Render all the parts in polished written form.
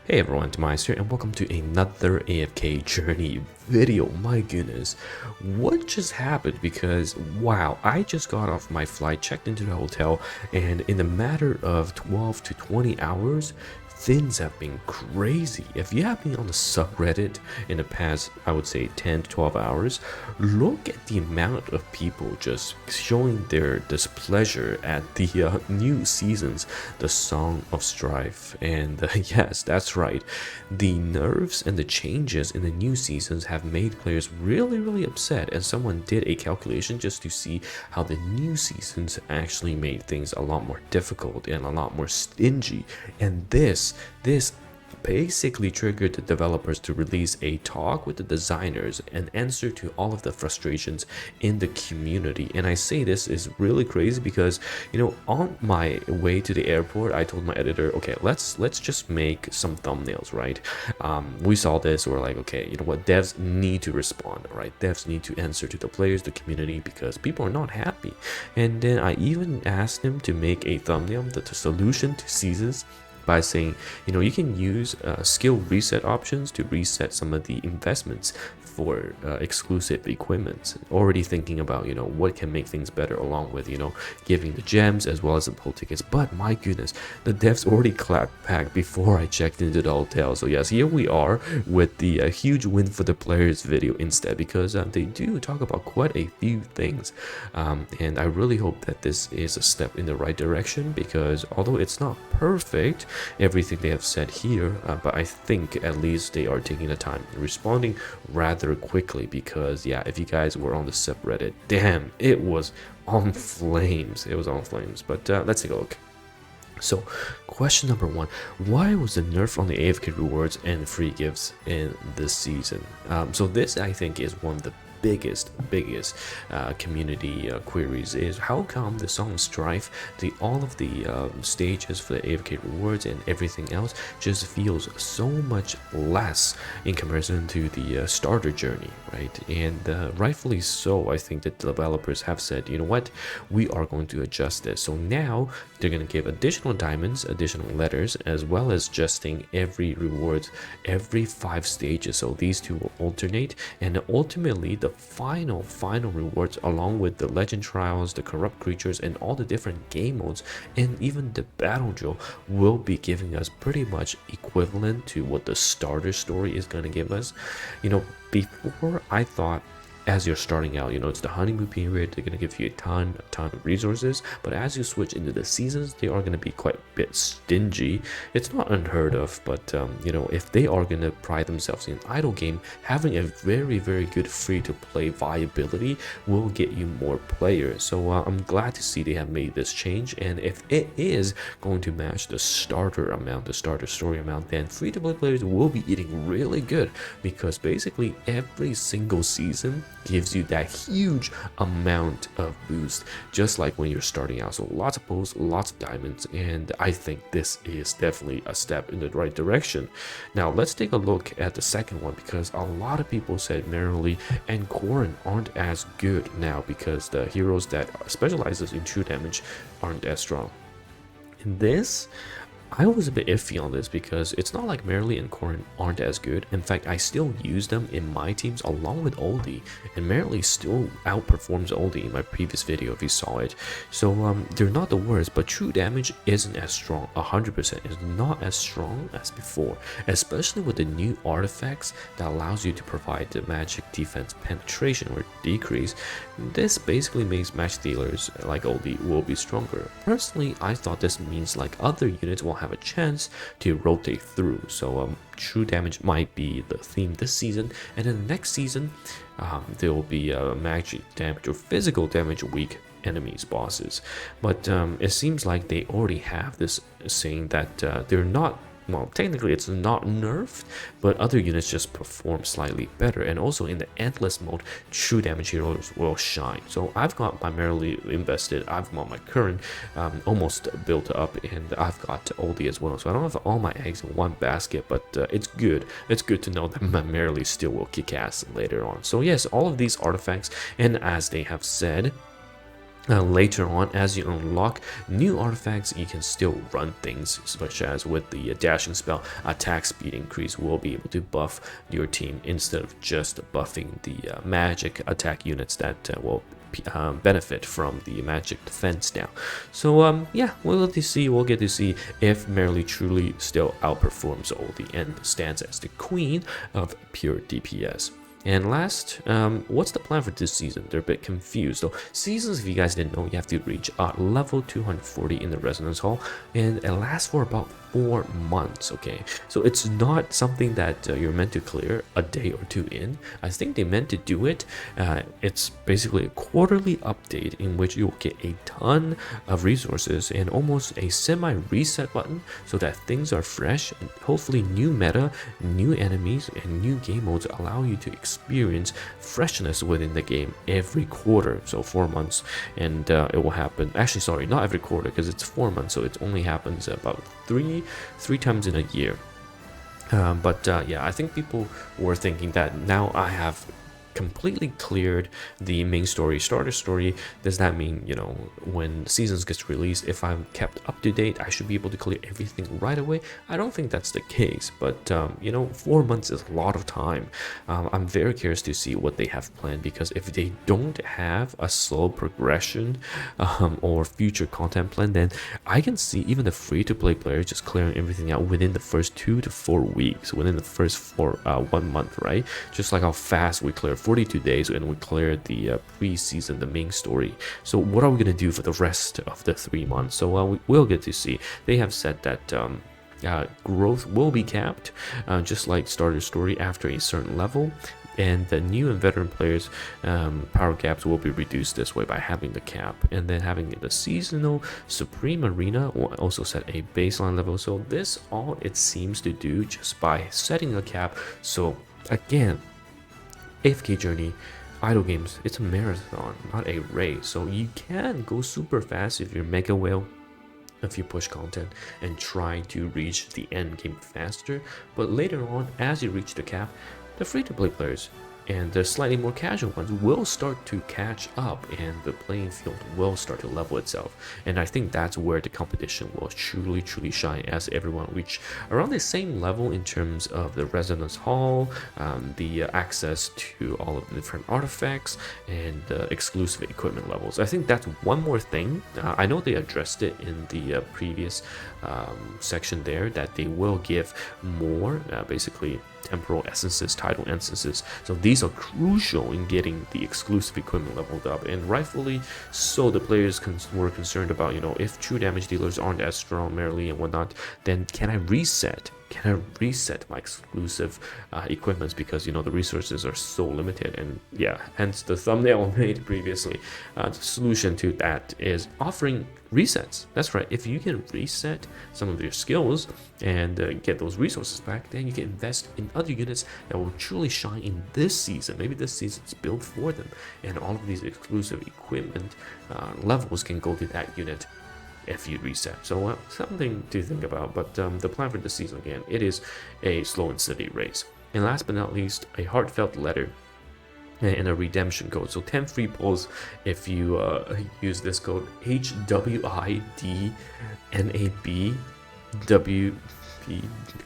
Hey everyone, Demise here, and welcome to another AFK Journey video. My goodness, what just happened? Because wow, I just got off my flight, checked into the hotel, and in a matter of 12 to 20 hours, things have been crazy. If you have been on the subreddit in the past, I would say 10 to 12 hours, look at the amount of people just showing their displeasure at the new seasons, the Song of Strife. And yes, that's right, the nerfs and the changes in the new seasons have made players really upset, and someone did a calculation just to see how the new seasons actually made things a lot more difficult and a lot more stingy. And this basically triggered the developers to release a talk with the designers and answer to all of the frustrations in the community. And I say this is really crazy because, you know, on my way to the airport, I told my editor, okay, let's just make some thumbnails, right? We saw this, we're like, okay, you know what, devs need to respond, right? Devs need to answer to the players, the community, because people are not happy. And then I even asked them to make a thumbnail, the solution to seasons, by saying, you know, you can use skill reset options to reset some of the investments for exclusive equipment. Already thinking about, you know, what can make things better, along with, you know, giving the gems as well as the pull tickets. But my goodness, the devs already clapped back before I checked into the hotel. So yes, here we are with the huge win for the players video instead, because they do talk about quite a few things, and I really hope that this is a step in the right direction, because although it's not perfect, everything they have said here, but I think at least they are taking the time responding rather quickly. Because yeah, if you guys were on the subreddit, damn, it was on flames. But let's take a look. So question number one, why was the nerf on the AFK rewards and free gifts in this season? So this, I think, is one of the biggest community queries, is how come the Song of Strife, all of the stages for the AFK rewards and everything else just feels so much less in comparison to the starter journey, right? And rightfully so. I think that the developers have said, you know what, we are going to adjust this. So now they're going to give additional diamonds, additional letters, as well as adjusting every rewards every 5 stages. So these two will alternate, and ultimately the final rewards, along with the legend trials, the corrupt creatures, and all the different game modes, and even the battle drill, will be giving us pretty much equivalent to what the starter story is going to give us. You know, before I thought, as you're starting out, you know, it's the honeymoon period, they're going to give you a ton of resources, but as you switch into the seasons, they are going to be quite a bit stingy. It's not unheard of, but you know, if they are going to pride themselves in idle game, having a very good free-to-play viability will get you more players. So I'm glad to see they have made this change, and if it is going to match the starter amount, the starter story amount, then free-to-play players will be eating really good, because basically every single season gives you that huge amount of boost, just like when you're starting out. So lots of pulls, lots of diamonds, and I think this is definitely a step in the right direction. Now let's take a look at the second one, because a lot of people said Merrily and Corin aren't as good now, because the heroes that specializes in true damage aren't as strong. In this, I was a bit iffy on this, because it's not like Merrily and Corin aren't as good. In fact, I still use them in my teams along with Oldie, and Merrily still outperforms Oldie in my previous video if you saw it. So they're not the worst, but true damage isn't as strong. 100% is not as strong as before, especially with the new artifacts that allows you to provide the magic defense penetration or decrease. This basically makes match dealers like Oldie will be stronger. Personally, I thought this means like other units will have a chance to rotate through. So true damage might be the theme this season, and then the next season there will be magic damage or physical damage weak enemies, bosses. But it seems like they already have this saying that they're not, well, technically it's not nerfed, but other units just perform slightly better. And also in the endless mode, true damage heroes will shine. So I've got primarily invested, I've got my current almost built up, and I've got Oldie as well. So I don't have all my eggs in one basket, but it's good to know that my Merrily still will kick ass later on. So yes, all of these artifacts, and as they have said, Later on, as you unlock new artifacts, you can still run things such as with the dashing spell, attack speed increase will be able to buff your team instead of just buffing the magic attack units that will benefit from the magic defense now. So yeah, we'll get to see if Merrily truly still outperforms Oldie and stands as the queen of pure DPS. And last, what's the plan for this season? They're a bit confused. So seasons, if you guys didn't know, you have to reach level 240 in the Resonance Hall, and it lasts for about 4 months. Okay, so it's not something that you're meant to clear a day or two in. I think they meant to do it. It's basically a quarterly update in which you'll get a ton of resources and almost a semi-reset button so that things are fresh, and hopefully new meta, new enemies, and new game modes allow you to experience freshness within the game every quarter. So 4 months, and it will happen, actually sorry, not every quarter because it's 4 months, so it only happens about three times in a year. But yeah, I think people were thinking that now I have completely cleared the main story, starter story. Does that mean, you know, when seasons gets released, if I'm kept up to date, I should be able to clear everything right away? I don't think that's the case, but you know, 4 months is a lot of time. I'm very curious to see what they have planned, because if they don't have a slow progression or future content plan, then I can see even the free-to-play players just clearing everything out within the first 2 to 4 weeks, within the first 1 month, right? Just like how fast we clear 42 days and we cleared the pre-season, the main story. So what are we going to do for the rest of the 3 months? So we will get to see. They have said that growth will be capped, just like starter story, after a certain level, and the new and veteran players power gaps will be reduced this way by having the cap, and then having the seasonal supreme arena will also set a baseline level. So this all it seems to do just by setting a cap. So again, AFK Journey idle games, it's a marathon, not a race. So you can go super fast if you're mega whale, if you push content and try to reach the end game faster. But later on, as you reach the cap, the free-to-play players and the slightly more casual ones will start to catch up, and the playing field will start to level itself. And I think that's where the competition will truly shine, as everyone reach around the same level in terms of the Resonance Hall, the access to all of the different artifacts, and the exclusive equipment levels. I think that's one more thing. I know they addressed it in the previous section there, that they will give more basically temporal essences, title essences. So these are crucial in getting the exclusive equipment leveled up, and rightfully so. The players were concerned about, you know, if true damage dealers aren't as strong merely and whatnot, then can I reset my exclusive equipments, because, you know, the resources are so limited. And yeah, hence the thumbnail I made previously. The solution to that is offering resets. That's right, if you can reset some of your skills and get those resources back, then you can invest in other units that will truly shine in this season. Maybe this season's built for them, and all of these exclusive equipment levels can go to that unit if you reset. So something to think about. But the plan for this season, again, it is a slow and steady race. And last but not least, a heartfelt letter and a redemption code. So 10 free pulls if you use this code HWIDNABWP.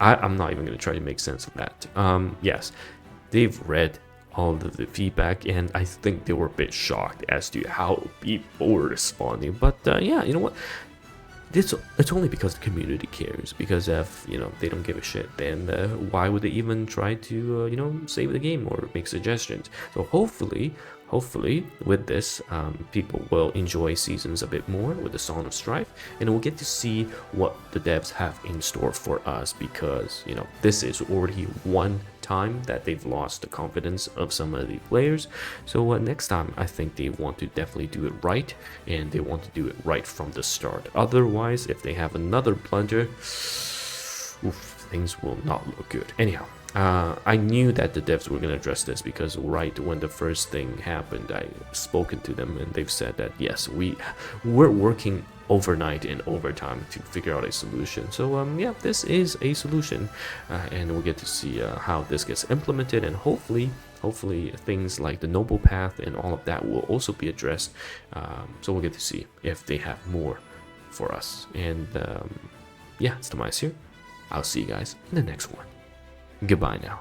I'm not even going to try to make sense of that. Yes, they've read all of the feedback, and I think they were a bit shocked as to how people were responding. But yeah, you know what? It's only because the community cares. Because if, you know, they don't give a shit, then why would they even try to you know, save the game or make suggestions? So hopefully with this, people will enjoy seasons a bit more with the Song of Strife, and we'll get to see what the devs have in store for us, because, you know, this is already one time that they've lost the confidence of some of the players. So next time, I think they want to definitely do it right, and they want to do it right from the start. Otherwise, if they have another blunder, things will not look good. Anyhow, I knew that the devs were going to address this, because right when the first thing happened, I spoken to them, and they've said that yes, we're working overnight and overtime to figure out a solution. So yeah, this is a solution, and we'll get to see how this gets implemented, and hopefully things like the noble path and all of that will also be addressed. So we'll get to see if they have more for us. And yeah, it's Tobias here. I'll see you guys in the next one. Goodbye now.